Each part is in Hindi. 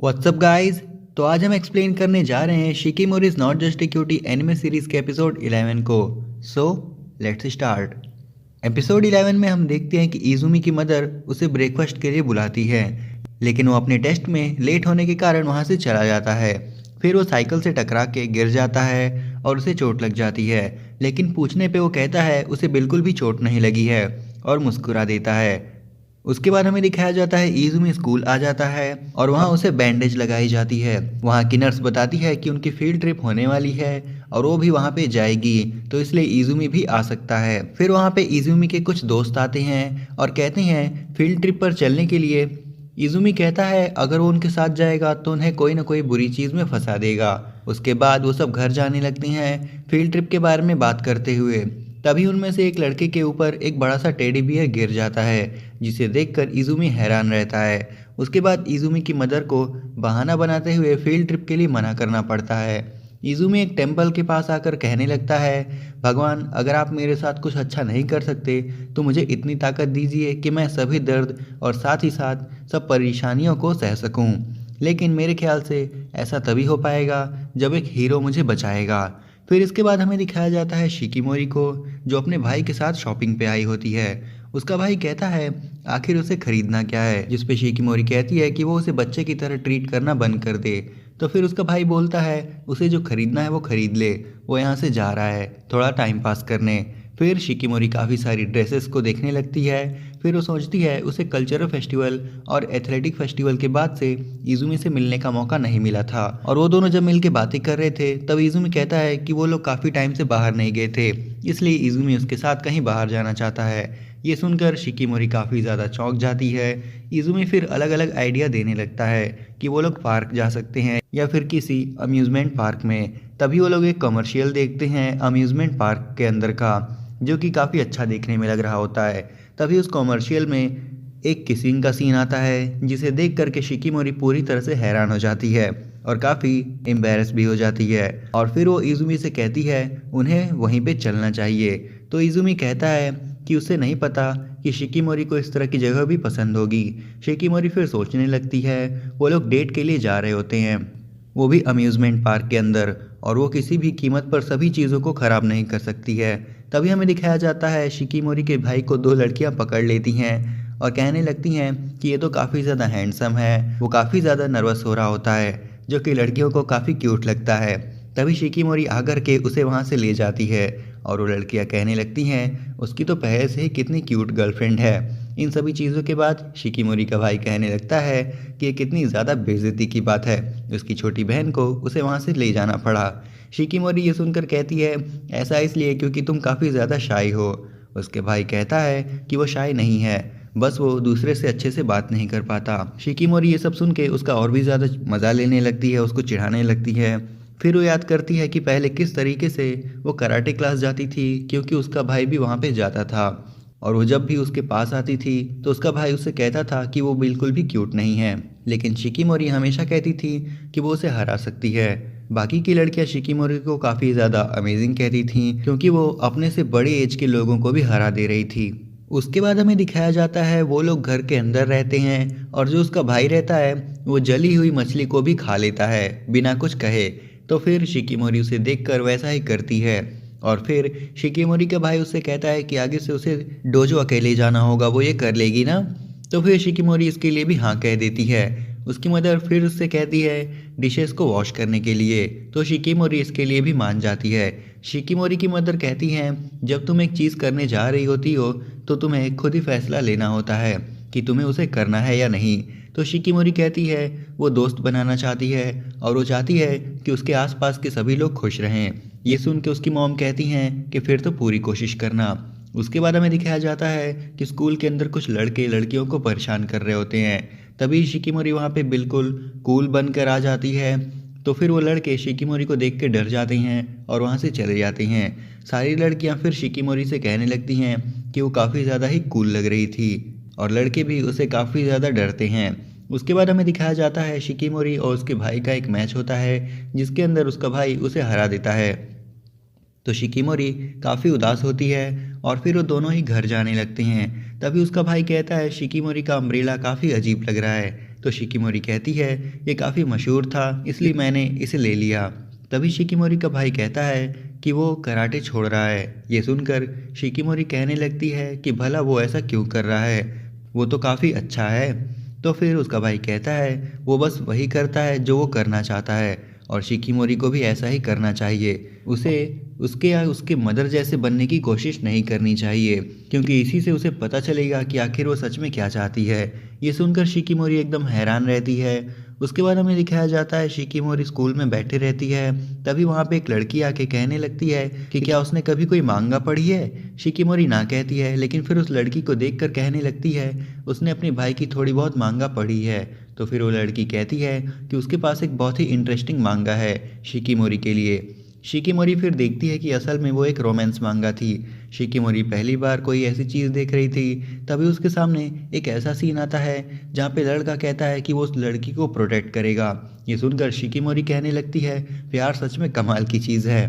WhatsApp guys. तो आज हम एक्सप्लेन करने जा रहे हैं Shikimori is not just a cutie anime series के एपिसोड 11 को। So let's start. एपिसोड 11 में हम देखते हैं कि इजुमी की मदर उसे ब्रेकफास्ट के लिए बुलाती है, लेकिन वो अपने टेस्ट में लेट होने के कारण वहाँ से चला जाता है। फिर वो साइकिल से टकरा के गिर जाता है और उसे चोट लग जाती है, लेकिन पूछने पे वो कहता है उसे बिल्कुल भी चोट नहीं लगी है और मुस्कुरा देता है। उसके बाद हमें दिखाया जाता है इजुमी स्कूल आ जाता है और वहाँ उसे बैंडेज लगाई जाती है। वहाँ की नर्स बताती है कि उनकी फील्ड ट्रिप होने वाली है और वो भी वहाँ पे जाएगी, तो इसलिए इजुमी भी आ सकता है। फिर वहाँ पे इजुमी के कुछ दोस्त आते हैं और कहते हैं फील्ड ट्रिप पर चलने के लिए। इजुमी कहता है अगर वो उनके साथ जाएगा तो उन्हें कोई ना कोई बुरी चीज़ में फंसा देगा। उसके बाद वो सब घर जाने लगते हैं फील्ड ट्रिप के बारे में बात करते हुए। तभी उनमें से एक लड़के के ऊपर एक बड़ा सा टेडी बियर गिर जाता है, जिसे देखकर इजुमी हैरान रहता है। उसके बाद इजुमी की मदर को बहाना बनाते हुए फील्ड ट्रिप के लिए मना करना पड़ता है। इजुमी एक टेम्पल के पास आकर कहने लगता है, भगवान अगर आप मेरे साथ कुछ अच्छा नहीं कर सकते तो मुझे इतनी ताकत दीजिए कि मैं सभी दर्द और साथ ही साथ सब परेशानियों को सह सकूं। लेकिन मेरे ख्याल से ऐसा तभी हो पाएगा जब एक हीरो मुझे बचाएगा। फिर इसके बाद हमें दिखाया जाता है शिकीमोरी को, जो अपने भाई के साथ शॉपिंग पे आई होती है। उसका भाई कहता है आखिर उसे खरीदना क्या है, जिस पे शिकीमोरी कहती है कि वो उसे बच्चे की तरह ट्रीट करना बंद कर दे। तो फिर उसका भाई बोलता है उसे जो खरीदना है वो खरीद ले, वो यहाँ से जा रहा है थोड़ा टाइम पास करने। फिर शिकीमोरी काफ़ी सारी ड्रेसेस को देखने लगती है। फिर वो सोचती है उसे कल्चरल फेस्टिवल और एथलेटिक फेस्टिवल के बाद से इजुमी से मिलने का मौका नहीं मिला था, और वो दोनों जब मिल के बातें कर रहे थे तब इजुमी कहता है कि वो लोग काफ़ी टाइम से बाहर नहीं गए थे, इसलिए इजुमी उसके साथ कहीं बाहर जाना चाहता है। ये सुनकर शिकीमोरी काफ़ी ज़्यादा चौंक जाती है। इजुमी फिर अलग अलग आइडिया देने लगता है कि वो लोग पार्क जा सकते हैं या फिर किसी अम्यूज़मेंट पार्क में। तभी वो लोग एक कमर्शियल देखते हैं अम्यूज़मेंट पार्क के अंदर का, जो कि काफ़ी अच्छा देखने में लग रहा होता है। तभी उस कमर्शियल में एक किसिंग का सीन आता है, जिसे देख करके शिकीमोरी पूरी तरह से हैरान हो जाती है और काफ़ी एम्बेरस भी हो जाती है। और फिर वो इजुमी से कहती है उन्हें वहीं पे चलना चाहिए। तो इजुमी कहता है कि उसे नहीं पता कि शिकीमोरी को इस तरह की जगह भी पसंद होगी। शिकीमोरी फिर सोचने लगती है। वो लोग डेट के लिए जा रहे होते हैं, वो भी अम्यूज़मेंट पार्क के अंदर, और वो किसी भी कीमत पर सभी चीज़ों को ख़राब नहीं कर सकती है। तभी हमें दिखाया जाता है शिकीमोरी के भाई को दो लड़कियां पकड़ लेती हैं और कहने लगती हैं कि ये तो काफ़ी ज़्यादा हैंडसम है। वो काफ़ी ज़्यादा नर्वस हो रहा होता है, जो कि लड़कियों को काफ़ी क्यूट लगता है। तभी शिकीमोरी आकर के उसे वहाँ से ले जाती है और वो लड़कियाँ कहने लगती हैं उसकी तो पहले से ही कितनी क्यूट गर्लफ्रेंड है। इन सभी चीज़ों के बाद शिकीमोरी का भाई कहने लगता है कि ये कितनी ज़्यादा बेइज्जती की बात है, उसकी छोटी बहन को उसे वहाँ से ले जाना पड़ा। शिकीमोरी ये सुनकर कहती है ऐसा इसलिए क्योंकि तुम काफ़ी ज़्यादा शाई हो। उसके भाई कहता है कि वो शाई नहीं है, बस वो दूसरे से अच्छे से बात नहीं कर पाता। शिकीमोरी ये सब सुन के उसका और भी ज़्यादा मज़ा लेने लगती है, उसको चिढ़ाने लगती है। फिर वो याद करती है कि पहले किस तरीके से वो कराटे क्लास जाती थी, क्योंकि उसका भाई भी वहाँ पे जाता था, और वो जब भी उसके पास आती थी तो उसका भाई उससे कहता था कि वो बिल्कुल भी क्यूट नहीं है, लेकिन शिकीमोरी हमेशा कहती थी कि वो उसे हरा सकती है। बाकी की लड़कियां शिकीमोरी को काफ़ी ज़्यादा अमेजिंग कहती थीं, क्योंकि वो अपने से बड़े एज के लोगों को भी हरा दे रही थी। उसके बाद हमें दिखाया जाता है वो लोग घर के अंदर रहते हैं और जो उसका भाई रहता है वो जली हुई मछली को भी खा लेता है बिना कुछ कहे। तो फिर शिकीमोरी उसे देखकर वैसा ही करती है, और फिर शिकीमोरी का भाई उससे कहता है कि आगे से उसे डोजो अकेले जाना होगा, वो ये कर लेगी ना। तो फिर शिकीमोरी इसके लिए भी हाँ कह देती है। उसकी मदर फिर उससे कहती है डिशेस को वॉश करने के लिए, तो शिकीमोरी इसके लिए भी मान जाती है। शिकीमोरी की मदर कहती हैं जब तुम एक चीज़ करने जा रही होती हो तो तुम्हें खुद ही फैसला लेना होता है कि तुम्हें उसे करना है या नहीं। तो शिकीमोरी कहती है वो दोस्त बनाना चाहती है और वो चाहती है कि उसके आसपास के सभी लोग खुश रहें। ये सुन के उसकी मॉम कहती हैं कि फिर तो पूरी कोशिश करना। उसके बाद हमें दिखाया जाता है कि स्कूल के अंदर कुछ लड़के लड़कियों को परेशान कर रहे होते हैं। तभी शिकीमोरी वहाँ पे बिल्कुल कूल बनकर आ जाती है। तो फिर वो लड़के शिकीमोरी को देख के डर जाते हैं और वहाँ से चले जाते हैं। सारी लड़कियाँ फिर शिकीमोरी से कहने लगती हैं कि वो काफ़ी ज़्यादा ही कूल लग रही थी, और लड़के भी उसे काफ़ी ज़्यादा डरते हैं। उसके बाद हमें दिखाया जाता है शिकीमोरी और उसके भाई का एक मैच होता है, जिसके अंदर उसका भाई उसे हरा देता है। तो शिकीमोरी काफ़ी उदास होती है और फिर वो दोनों ही घर जाने लगते हैं। तभी उसका भाई कहता है शिकीमोरी का अम्ब्रेला काफ़ी अजीब लग रहा है, तो शिकीमोरी कहती है ये काफ़ी मशहूर था, इसलिए मैंने इसे ले लिया। तभी शिकीमोरी का भाई कहता है कि वो कराटे छोड़ रहा है। ये सुनकर शिकीमोरी कहने लगती है कि भला वो ऐसा क्यों कर रहा है, वो तो काफ़ी अच्छा है। तो फिर उसका भाई कहता है वो बस वही करता है जो वो करना चाहता है और शिकीमोरी को भी ऐसा ही करना चाहिए। उसे उसके या उसके मदर जैसे बनने की कोशिश नहीं करनी चाहिए, क्योंकि इसी से उसे पता चलेगा कि आखिर वो सच में क्या चाहती है। ये सुनकर शिकीमोरी एकदम हैरान रहती है। उसके बाद हमें दिखाया जाता है शिकीमोरी स्कूल में बैठी रहती है। तभी वहाँ पे एक लड़की आके कहने लगती है कि क्या उसने कभी कोई मांगा पढ़ी है। शिकीमोरी ना कहती है, लेकिन फिर उस लड़की को देखकर कहने लगती है उसने अपने भाई की थोड़ी बहुत मांगा पढ़ी है। तो फिर वो लड़की कहती है कि उसके पास एक बहुत ही इंटरेस्टिंग मांगा है शिकीमोरी के लिए। शिकीमोरी फिर देखती है कि असल में वो एक रोमांस मांगा थी। शिकीमोरी पहली बार कोई ऐसी चीज़ देख रही थी। तभी उसके सामने एक ऐसा सीन आता है जहाँ पे लड़का कहता है कि वो उस लड़की को प्रोटेक्ट करेगा। ये सुनकर शिकीमोरी कहने लगती है प्यार सच में कमाल की चीज़ है।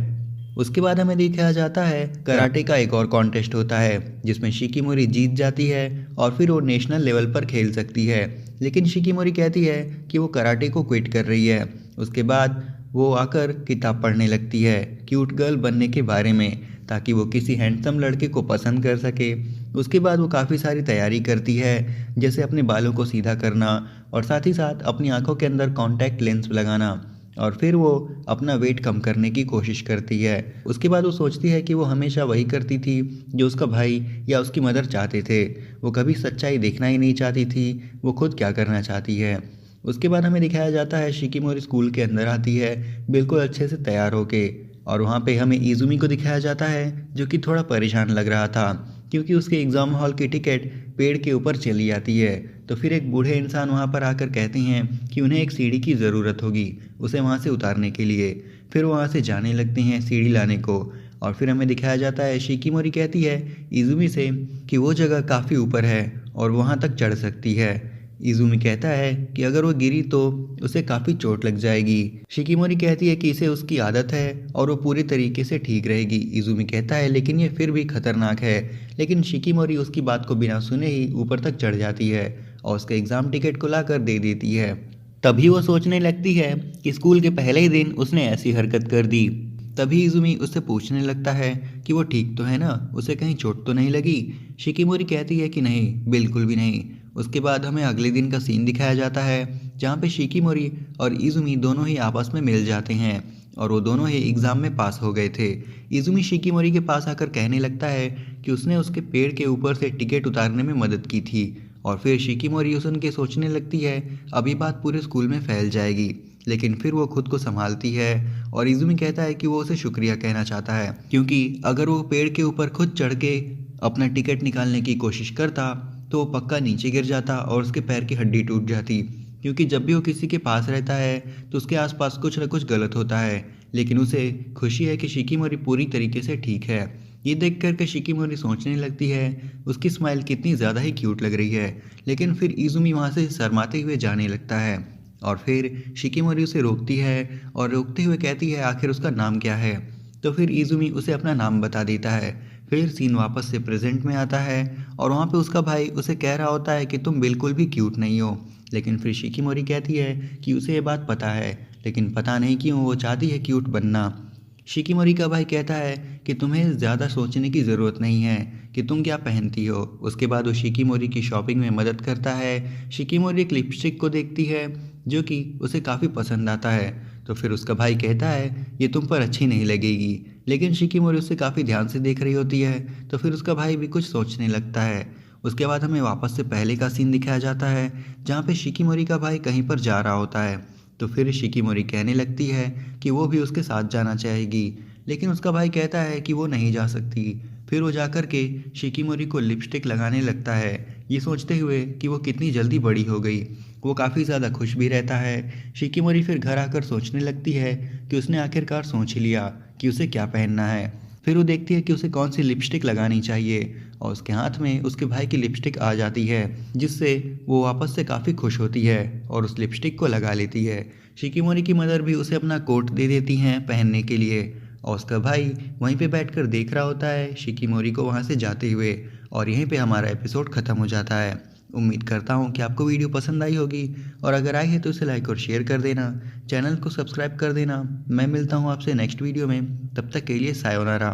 उसके बाद हमें दिखाया जाता है कराटे का एक और कॉन्टेस्ट होता है जिसमें शिकीमोरी जीत जाती है और फिर वो नेशनल लेवल पर खेल सकती है। लेकिन शिकीमोरी कहती है कि वो कराटे को क्विट कर रही है। उसके बाद वो आकर किताब पढ़ने लगती है क्यूट गर्ल बनने के बारे में, ताकि वो किसी हैंडसम लड़के को पसंद कर सके। उसके बाद वो काफ़ी सारी तैयारी करती है, जैसे अपने बालों को सीधा करना और साथ ही साथ अपनी आंखों के अंदर कॉन्टैक्ट लेंस लगाना, और फिर वो अपना वेट कम करने की कोशिश करती है। उसके बाद वो सोचती है कि वो हमेशा वही करती थी जो उसका भाई या उसकी मदर चाहते थे। वो कभी सच्चाई देखना ही नहीं चाहती थी, वो खुद क्या करना चाहती है। उसके बाद हमें दिखाया जाता है शिकीमोरी स्कूल के अंदर आती है बिल्कुल अच्छे से तैयार होके, और वहाँ पे हमें इज़ुमी को दिखाया जाता है जो कि थोड़ा परेशान लग रहा था क्योंकि उसके एग्ज़ाम हॉल की टिकट पेड़ के ऊपर चली जाती है। तो फिर एक बूढ़े इंसान वहाँ पर आकर कहते हैं कि उन्हें एक सीढ़ी की ज़रूरत होगी उसे वहाँ से उतारने के लिए। फिर वो वहाँ से जाने लगते हैं सीढ़ी लाने को, और फिर हमें दिखाया जाता है शिकीमोरी कहती है इज़ुमी से कि वो जगह काफ़ी ऊपर है और वहाँ तक चढ़ सकती है। इज़ुमी कहता है कि अगर वो गिरी तो उसे काफ़ी चोट लग जाएगी। शिकीमोरी कहती है कि इसे उसकी आदत है और वो पूरी तरीके से ठीक रहेगी। इज़ुमी कहता है लेकिन ये फिर भी खतरनाक है। लेकिन शिकीमोरी उसकी बात को बिना सुने ही ऊपर तक चढ़ जाती है और उसके एग्ज़ाम टिकट को लाकर दे देती है। तभी वो सोचने लगती है कि स्कूल के पहले ही दिन उसने ऐसी हरकत कर दी। तभी इज़ुमी उससे पूछने लगता है कि वो ठीक तो है ना, उसे कहीं चोट तो नहीं लगी। शिकीमोरी कहती है कि नहीं, बिल्कुल भी नहीं। उसके बाद हमें अगले दिन का सीन दिखाया जाता है जहाँ पे शिकीमोरी और इज़ुमी दोनों ही आपस में मिल जाते हैं और वो दोनों ही एग्ज़ाम में पास हो गए थे। इज़ुमी शिकीमोरी के पास आकर कहने लगता है कि उसने उसके पेड़ के ऊपर से टिकट उतारने में मदद की थी, और फिर शिकीमोरी उस उनके सोचने लगती है अभी बात पूरे स्कूल में फैल जाएगी। लेकिन फिर वो खुद को संभालती है और इज़ुमी कहता है कि वो उसे शुक्रिया कहना चाहता है, क्योंकि अगर वो पेड़ के ऊपर खुद चढ़ के अपना टिकट निकालने की कोशिश करता तो वो पक्का नीचे गिर जाता और उसके पैर की हड्डी टूट जाती। क्योंकि जब भी वो किसी के पास रहता है तो उसके आसपास कुछ न कुछ गलत होता है, लेकिन उसे खुशी है कि शिकीमोरी पूरी तरीके से ठीक है। ये देख कर के शिकीमोरी सोचने लगती है उसकी स्माइल कितनी ज़्यादा ही क्यूट लग रही है। लेकिन फिर इज़ुमी वहाँ से शर्माते हुए जाने लगता है और फिर शिकीमोरी उसे रोकती है और रोकते हुए कहती है आखिर उसका नाम क्या है। तो फिर इज़ुमी उसे अपना नाम बता देता है। फिर सीन वापस से प्रेजेंट में आता है और वहाँ पे उसका भाई उसे कह रहा होता है कि तुम बिल्कुल भी क्यूट नहीं हो। लेकिन फिर शिकीमोरी कहती है कि उसे ये बात पता है, लेकिन पता नहीं क्यों वो चाहती है क्यूट बनना। शिकीमोरी का भाई कहता है कि तुम्हें ज़्यादा सोचने की ज़रूरत नहीं है कि तुम क्या पहनती हो। उसके बाद वो शिकीमोरी की शॉपिंग में मदद करता है। शिकीमोरी एक लिपस्टिक को देखती है जो कि उसे काफ़ी पसंद आता है। तो फिर उसका भाई कहता है ये तुम पर अच्छी नहीं लगेगी, लेकिन शिकीमोरी उसे काफ़ी ध्यान से देख रही होती है। तो फिर उसका भाई भी कुछ सोचने लगता है। उसके बाद हमें वापस से पहले का सीन दिखाया जाता है जहाँ पे शिकीमोरी का भाई कहीं पर जा रहा होता है। तो फिर शिकीमोरी कहने लगती है कि वो भी उसके साथ जाना चाहेगी, लेकिन उसका भाई कहता है कि वो नहीं जा सकती। फिर वो जाकर के शिकीमोरी को लिपस्टिक लगाने लगता है, ये सोचते हुए कि वो कितनी जल्दी बड़ी हो गई। वो काफ़ी ज़्यादा खुश भी रहता है। शिकीमोरी फिर घर आकर सोचने लगती है कि उसने आखिरकार सोच ही लिया कि उसे क्या पहनना है। फिर वो देखती है कि उसे कौन सी लिपस्टिक लगानी चाहिए और उसके हाथ में उसके भाई की लिपस्टिक आ जाती है, जिससे वो वापस से काफ़ी खुश होती है और उस लिपस्टिक को लगा लेती है। शिकीमोरी की मदर भी उसे अपना कोट दे देती हैं पहनने के लिए और उसका भाई वहीं पे बैठकर देख रहा होता है शिकीमोरी को वहाँ से जाते हुए, और यहीं पे हमारा एपिसोड ख़त्म हो जाता है। उम्मीद करता हूँ कि आपको वीडियो पसंद आई होगी, और अगर आई है तो इसे लाइक और शेयर कर देना, चैनल को सब्सक्राइब कर देना। मैं मिलता हूँ आपसे नेक्स्ट वीडियो में, तब तक के लिए सायोनारा।